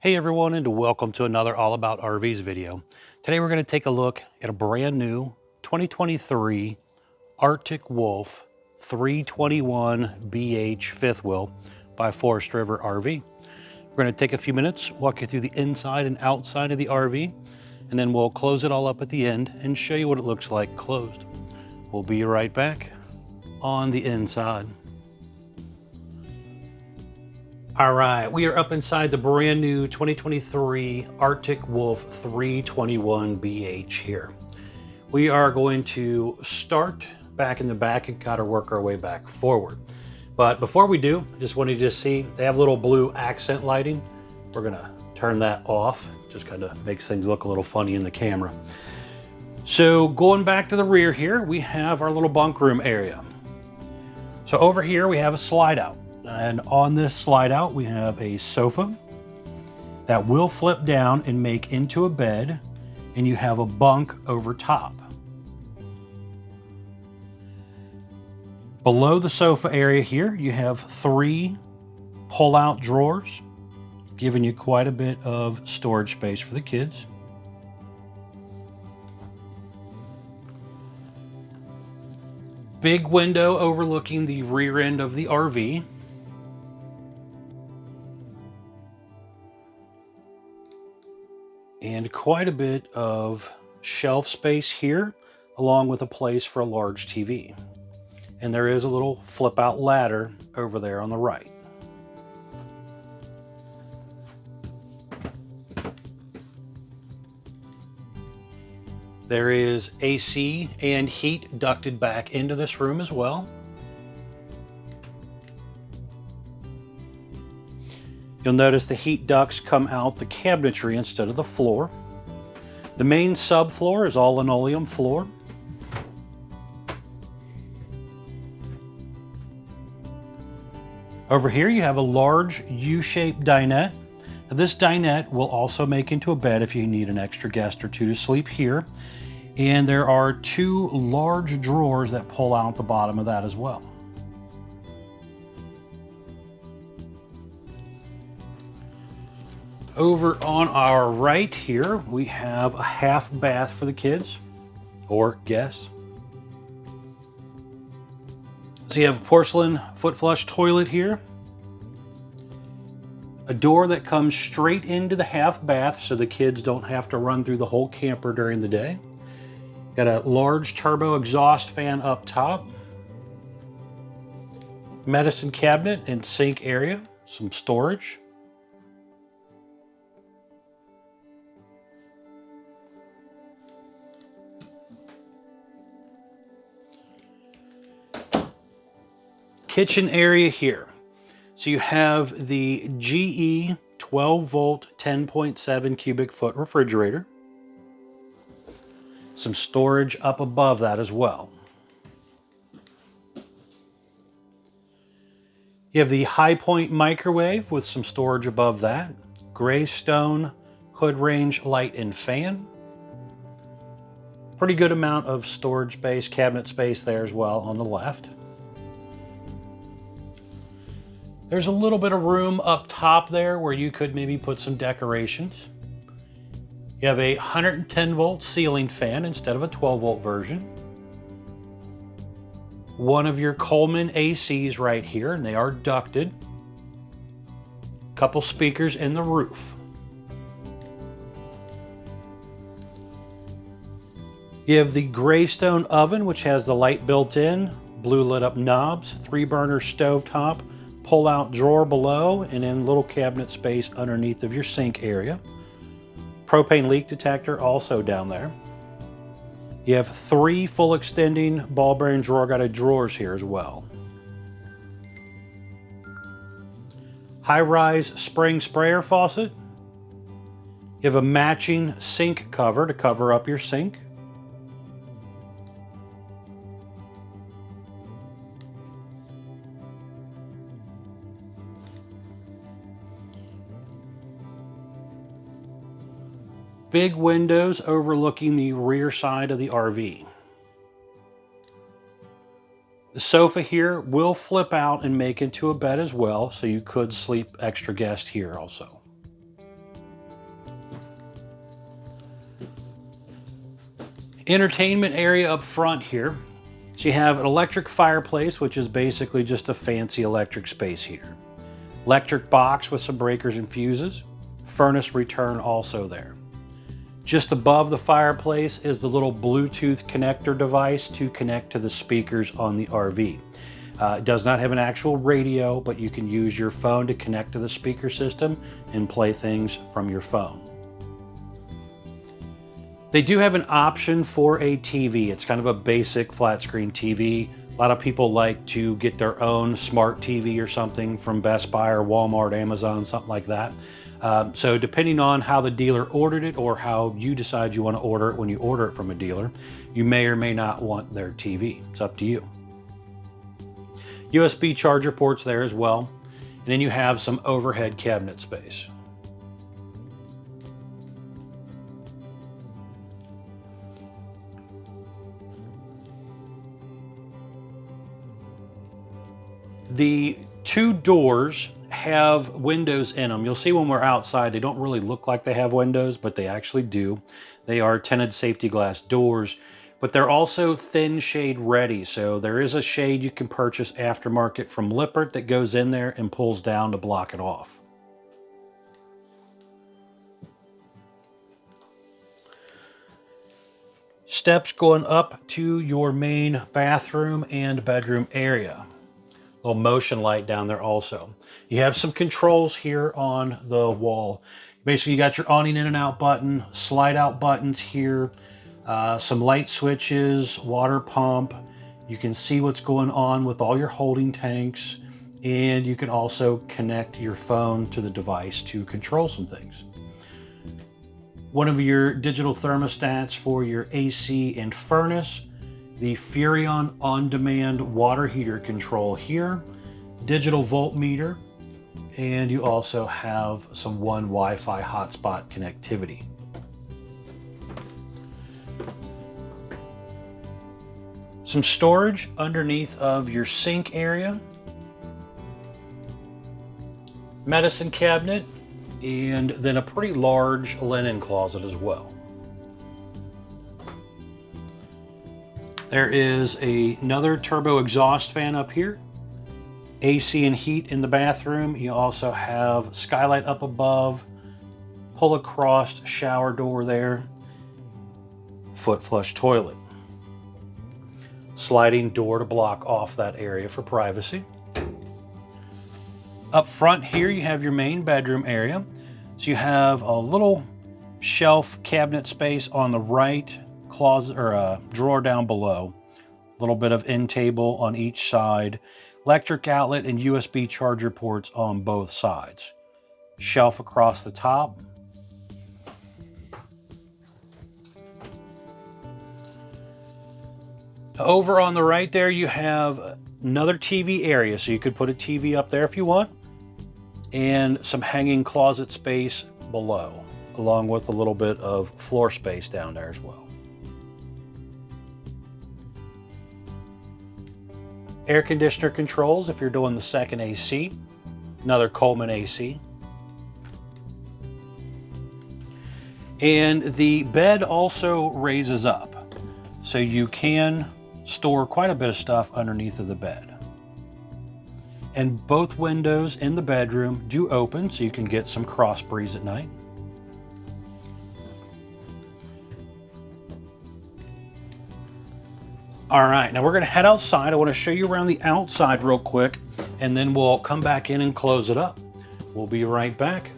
Hey everyone, and welcome to another All About RVs video. Today we're going to take a look at a brand new 2023 Arctic Wolf 321 BH fifth wheel by Forestriver RV. We're going to take a few minutes, walk you through the inside and outside of the RV, and then we'll close it all up at the end and show you what it looks like closed. We'll be right back on the inside. All right, we are up inside the brand new 2023 Arctic Wolf 321 BH here. We are going to start back in the back and kind of work our way back forward. But before we do, I just wanted you to see, they have little blue accent lighting. We're gonna turn that off. Just kind of makes things look a little funny in the camera. So going back to the rear here, we have our little bunk room area. So over here, we have a slide out. And on this slide out, we have a sofa that will flip down and make into a bed, and you have a bunk over top. Below the sofa area here, you have 3 pull-out drawers, giving you quite a bit of storage space for the kids. Big window overlooking the rear end of the RV. And quite a bit of shelf space here, along with a place for a large TV. And there is a little flip out ladder over there on the right. There is AC and heat ducted back into this room as well. You'll notice the heat ducts come out the cabinetry instead of the floor. The main subfloor is all linoleum floor. Over here you have a large U-shaped dinette. Now, this dinette will also make into a bed if you need an extra guest or two to sleep here. And there are 2 large drawers that pull out the bottom of that as well. Over on our right here, we have a half bath for the kids or guests. So you have a porcelain foot flush toilet here. A door that comes straight into the half bath so the kids don't have to run through the whole camper during the day. Got a large turbo exhaust fan up top. Medicine cabinet and sink area, some storage. Kitchen area here. So you have the GE 12 volt 10.7 cubic foot refrigerator. Some storage up above that as well. You have the High Point microwave with some storage above that. Greystone hood range light and fan. Pretty good amount of storage space, cabinet space there as well on the left. There's a little bit of room up top there where you could maybe put some decorations. You have a 110 volt ceiling fan instead of a 12 volt version. One of your Coleman ACs right here, and they are ducted. Couple speakers in the roof. You have the Greystone oven, which has the light built in, blue lit up knobs, 3-burner stovetop, pull-out drawer below, and then little cabinet space underneath of your sink area. Propane leak detector also down there. You have 3 full extending ball bearing drawer guided drawers here as well. High-rise spring sprayer faucet. You have a matching sink cover to cover up your sink. Big windows overlooking the rear side of the RV. The sofa here will flip out and make into a bed as well, so you could sleep extra guest here also. Entertainment area up front here. So you have an electric fireplace, which is basically just a fancy electric space heater. Electric box with some breakers and fuses. Furnace return also there. Just above the fireplace is the little Bluetooth connector device to connect to the speakers on the RV. It does not have an actual radio, but you can use your phone to connect to the speaker system and play things from your phone. They do have an option for a TV. It's kind of a basic flat screen TV. A lot of people like to get their own smart TV or something from Best Buy or Walmart, Amazon, something like that. So depending on how the dealer ordered it or how you decide you want to order it when you order it from a dealer, you may or may not want their TV. It's up to you. USB charger ports there as well. And then you have some overhead cabinet space. The two doors have windows in them. You'll see when we're outside, they don't really look like they have windows, but they actually do. They are tinted safety glass doors, but they're also thin shade ready. So there is a shade you can purchase aftermarket from Lippert that goes in there and pulls down to block it off. Steps going up to your main bathroom and bedroom area. Little motion light down there also. You have some controls here on the wall. Basically, you got your awning in and out button, slide out buttons here, some light switches, water pump. You can see what's going on with all your holding tanks, and you can also connect your phone to the device to control some things. One of your digital thermostats for your AC and furnace. The Furrion on-demand water heater control here, digital voltmeter, and you also have some One Wi-Fi hotspot connectivity. Some storage underneath of your sink area, medicine cabinet, and then a pretty large linen closet as well. There is another turbo exhaust fan up here, AC and heat in the bathroom. You also have skylight up above, pull across shower door there, foot flush toilet. Sliding door to block off that area for privacy. Up front here you have your main bedroom area. So you have a little shelf cabinet space on the right, closet or a drawer down below, a little bit of end table on each side, electric outlet and USB charger ports on both sides, shelf across the top. Over on the right there you have another TV area, so you could put a TV up there if you want, and some hanging closet space below, along with a little bit of floor space down there as well. Air conditioner controls if you're doing the second AC, another Coleman AC. And the bed also raises up, so you can store quite a bit of stuff underneath of the bed. And both windows in the bedroom do open, so you can get some cross breeze at night. All right, now we're gonna head outside. I wanna show you around the outside real quick, and then we'll come back in and close it up. We'll be right back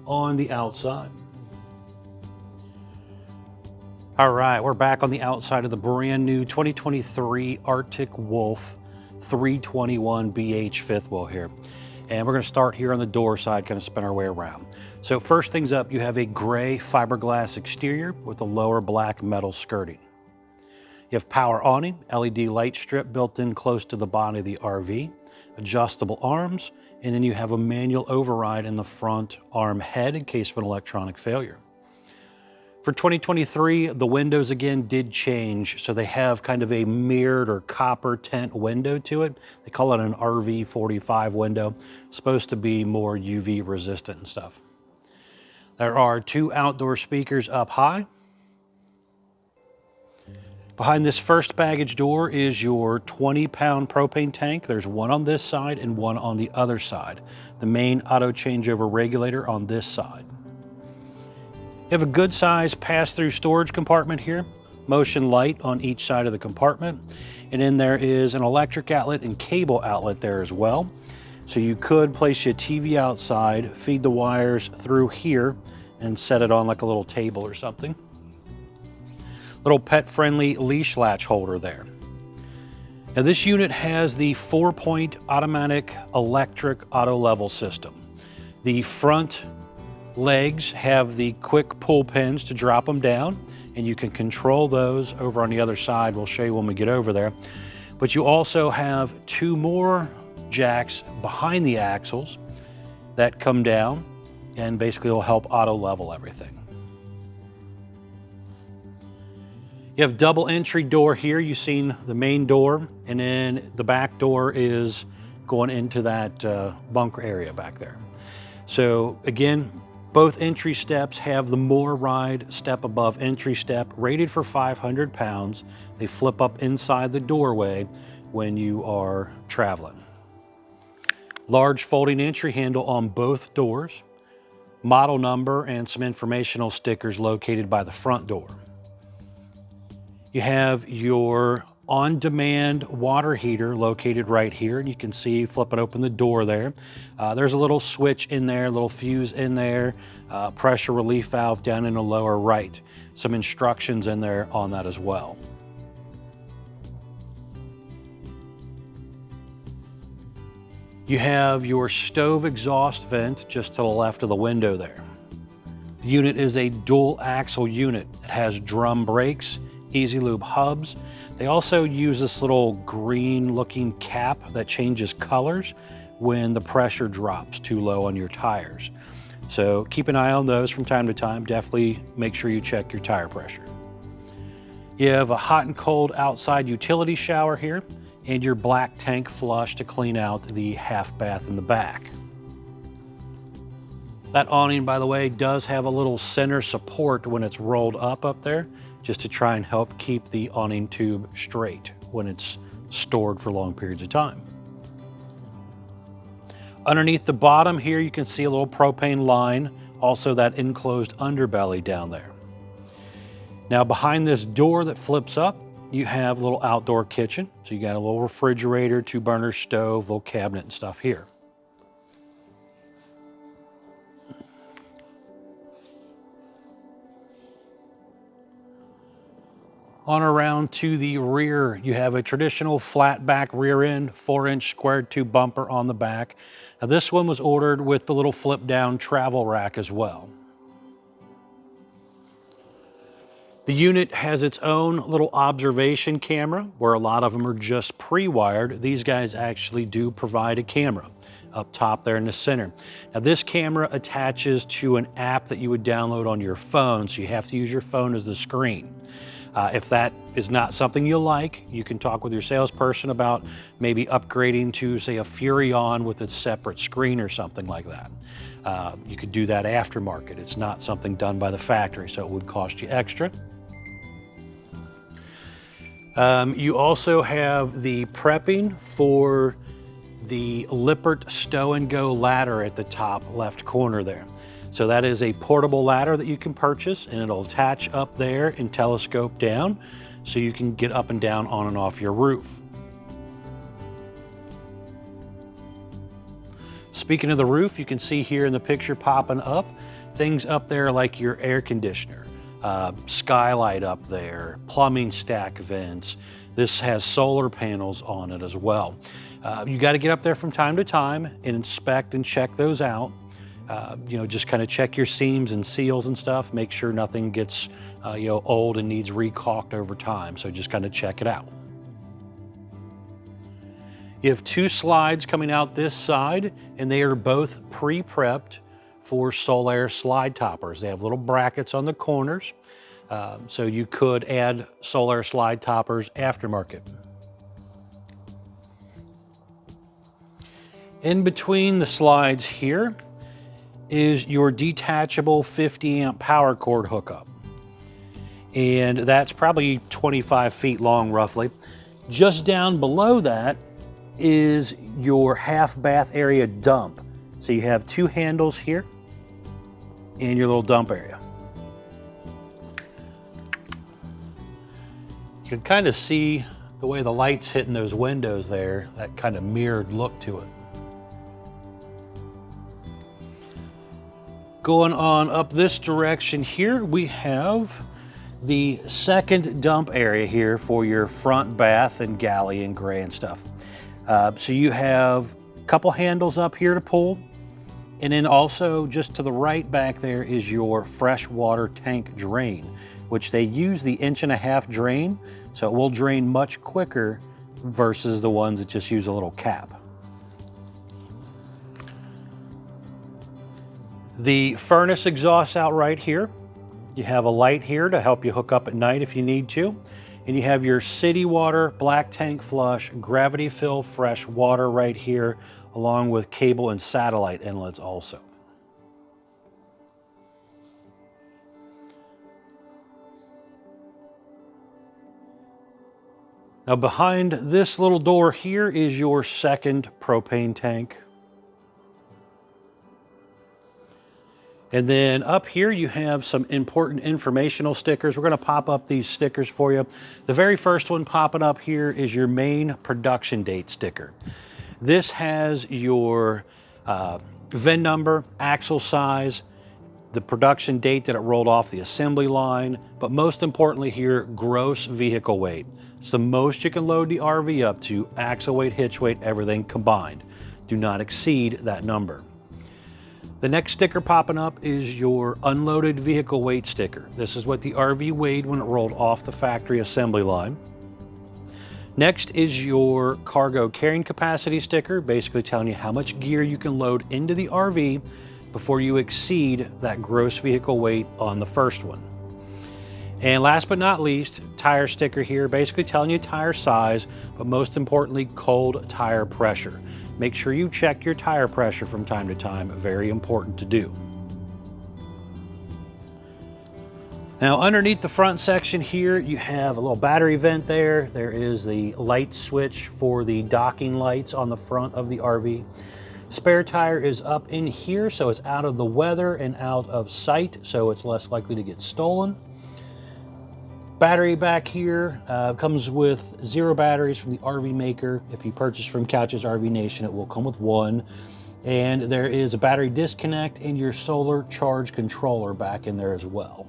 on the outside. All right, we're back on the outside of the brand new 2023 Arctic Wolf 321 BH fifth wheel here. And we're gonna start here on the door side, kind of spin our way around. So first things up, you have a gray fiberglass exterior with a lower black metal skirting. You have power awning, LED light strip built in close to the body of the RV, adjustable arms, and then you have a manual override in the front arm head in case of an electronic failure. For 2023, the windows again did change, so they have kind of a mirrored or copper tint window to it. They call it an RV 45 window, supposed to be more UV resistant and stuff. There are two outdoor speakers up high. Behind this first baggage door is your 20-pound propane tank. There's one on this side and one on the other side. The main auto changeover regulator on this side. You have a good size pass-through storage compartment here. Motion light on each side of the compartment. And then there is an electric outlet and cable outlet there as well. So you could place your TV outside, feed the wires through here, and set it on like a little table or something. Little pet-friendly leash latch holder there. Now this unit has the 4-point automatic electric auto level system. The front legs have the quick pull pins to drop them down, and you can control those over on the other side. We'll show you when we get over there. But you also have 2 more jacks behind the axles that come down and basically will help auto level everything. You have double entry door here. You've seen the main door, and then the back door is going into that bunker area back there. So again, both entry steps have the More Ride step above entry step, rated for 500 pounds. They flip up inside the doorway when you are traveling. Large folding entry handle on both doors. Model number and some informational stickers located by the front door. You have your on-demand water heater located right here, and you can see flipping open the door there. There's a little switch in there, a little fuse in there, pressure relief valve down in the lower right. Some instructions in there on that as well. You have your stove exhaust vent just to the left of the window there. The unit is a dual axle unit. It has drum brakes, easy lube hubs. They also use this little green looking cap that changes colors when the pressure drops too low on your tires. So keep an eye on those from time to time. Definitely make sure you check your tire pressure. You have a hot and cold outside utility shower here, and your black tank flush to clean out the half bath in the back. That awning, by the way, does have a little center support when it's rolled up there, just to try and help keep the awning tube straight when it's stored for long periods of time. Underneath the bottom here, you can see a little propane line, also that enclosed underbelly down there. Now behind this door that flips up, you have a little outdoor kitchen. So you got a little refrigerator, 2-burner stove, little cabinet and stuff here. On around to the rear, you have a traditional flat back rear end, 4-inch squared tube bumper on the back. Now this one was ordered with the little flip down travel rack as well. The unit has its own little observation camera, where a lot of them are just pre-wired. These guys actually do provide a camera up top there in the center. Now this camera attaches to an app that you would download on your phone, so you have to use your phone as the screen. If that is not something you like, you can talk with your salesperson about maybe upgrading to, say, a Furrion with its separate screen or something like that. You could do that aftermarket. It's not something done by the factory, so it would cost you extra. You also have the prepping for the Lippert Stow and Go ladder at the top left corner there. So that is a portable ladder that you can purchase, and it'll attach up there and telescope down so you can get up and down on and off your roof. Speaking of the roof, you can see here in the picture popping up things up there like your air conditioner, skylight up there, plumbing stack vents. This has solar panels on it as well. You got to get up there from time to time and inspect and check those out. Just kind of check your seams and seals and stuff. Make sure nothing gets old and needs recaulked over time. So just kind of check it out. You have 2 slides coming out this side, and they are both pre-prepped for Solaire slide toppers. They have little brackets on the corners, so you could add Solaire slide toppers aftermarket. In between the slides here is your detachable 50 amp power cord hookup. and that's probably 25 feet long roughly. Just down below that is your half bath area dump. So you have two handles here and your little dump area. You can kind of see the way the light's hitting those windows there, that kind of mirrored look to it. Going on up this direction here, we have the second dump area here for your front bath and galley and gray and stuff. So you have a couple handles up here to pull, and then also just to the right back there is your freshwater tank drain, which they use the 1.5 inch drain, so it will drain much quicker versus the ones that just use a little cap. The furnace exhausts out right here. You have a light here to help you hook up at night if you need to. And you have your city water, black tank flush, gravity fill fresh water right here, along with cable and satellite inlets also. Now behind this little door here is your second propane tank. And then up here you have some important informational stickers. We're going to pop up these stickers for you. The very first one popping up here is your main production date sticker. This has your VIN number, axle size, the production date that it rolled off the assembly line, but most importantly here, gross vehicle weight. It's the most you can load the RV up to, axle weight, hitch weight, everything combined. Do not exceed that number. The next sticker popping up is your unloaded vehicle weight sticker. This is what the RV weighed when it rolled off the factory assembly line. Next is your cargo carrying capacity sticker, basically telling you how much gear you can load into the RV before you exceed that gross vehicle weight on the first one. And last but not least, tire sticker here, basically telling you tire size, but most importantly, cold tire pressure. Make sure you check your tire pressure from time to time, very important to do. Now underneath the front section here, you have a little battery vent there. There is the light switch for the docking lights on the front of the RV. Spare tire is up in here, so it's out of the weather and out of sight, so it's less likely to get stolen. Battery back here comes with 0 batteries from the RV maker. If you purchase from Couch's RV Nation, it will come with 1. And there is a battery disconnect and your solar charge controller back in there as well.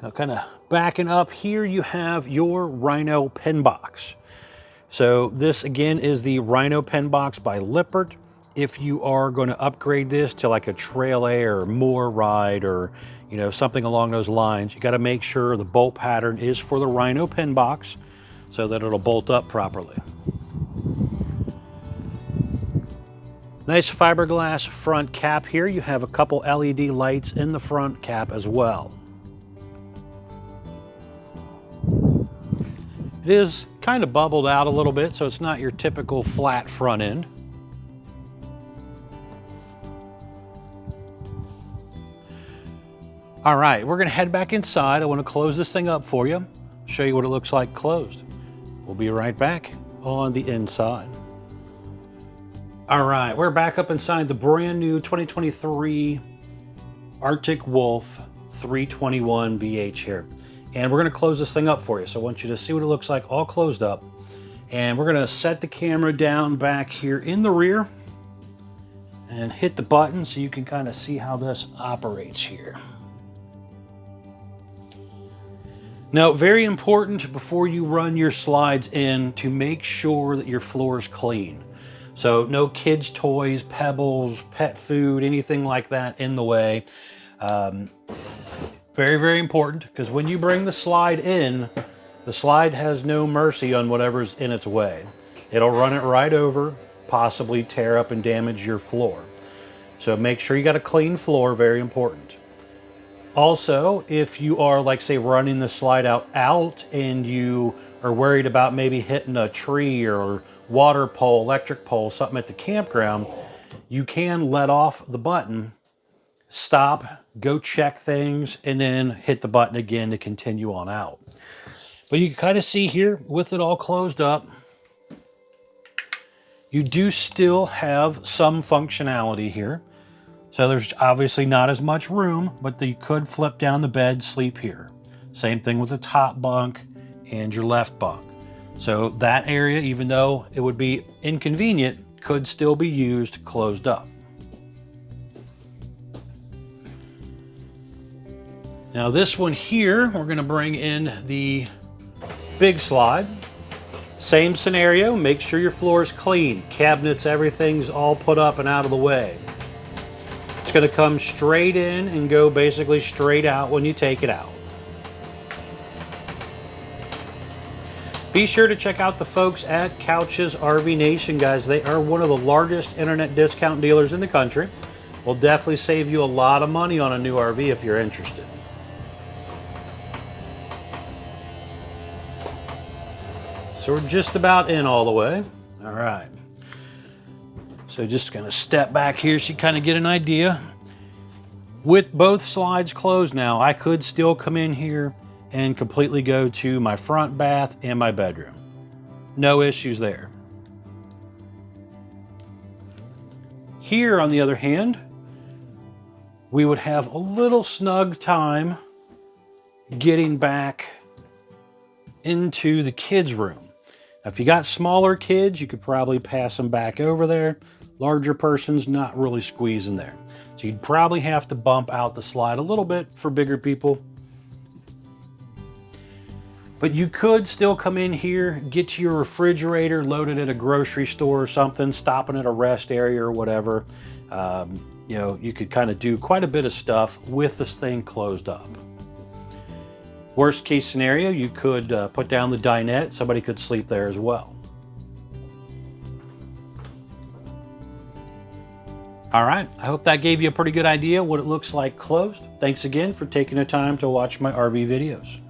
Now kind of backing up here, you have your Rhino pen box. So this again is the Rhino pen box by Lippert. If you are going to upgrade this to like a Trail A or Moor ride or something along those lines, you got to make sure the bolt pattern is for the Rhino pin box so that it'll bolt up properly. Nice fiberglass front cap here. You have a couple LED lights in the front cap as well. It is kind of bubbled out a little bit, so it's not your typical flat front end. All right, we're gonna head back inside. I wanna close this thing up for you, show you what it looks like closed. We'll be right back on the inside. All right, we're back up inside the brand new 2023 Arctic Wolf 321 BH here. And we're gonna close this thing up for you. So I want you to see what it looks like all closed up. And we're gonna set the camera down back here in the rear and hit the button so you can kind of see how this operates here. Now, very important before you run your slides in to make sure that your floor is clean. So no kids' toys, pebbles, pet food, anything like that in the way. Very, very important, because when you bring the slide in, the slide has no mercy on whatever's in its way. It'll run it right over, possibly tear up and damage your floor. So make sure you got a clean floor, very important. Also, if you are, like, say, running the slide out and you are worried about maybe hitting a tree or water pole, electric pole, something at the campground, you can let off the button stop, go check things, and then hit the button again to continue on out. But you can kind of see here, with it all closed up, you do still have some functionality here. So there's obviously not as much room, but you could flip down the bed, sleep here. Same thing with the top bunk and your left bunk. So that area, even though it would be inconvenient, could still be used closed up. Now this one here, we're gonna bring in the big slide. Same scenario, make sure your floor is clean. Cabinets, everything's all put up and out of the way. It's gonna come straight in and go basically straight out when you take it out. Be sure to check out the folks at Couch's RV Nation, guys. They are one of the largest internet discount dealers in the country. Will definitely save you a lot of money on a new RV if you're interested. So we're just about in all the way. All right. So just gonna step back here so you kind of get an idea. With both slides closed now, I could still come in here and completely go to my front bath and my bedroom. No issues there. Here, on the other hand, we would have a little snug time getting back into the kids' room. Now, if you got smaller kids, you could probably pass them back over there. Larger persons, not really squeezing there. So you'd probably have to bump out the slide a little bit for bigger people. But you could still come in here, get your refrigerator loaded at a grocery store or something, stopping at a rest area or whatever. You know, you could kind of do quite a bit of stuff with this thing closed up. Worst case scenario, you could put down the dinette. Somebody could sleep there as well. All right, I hope that gave you a pretty good idea what it looks like closed. Thanks again for taking the time to watch my RV videos.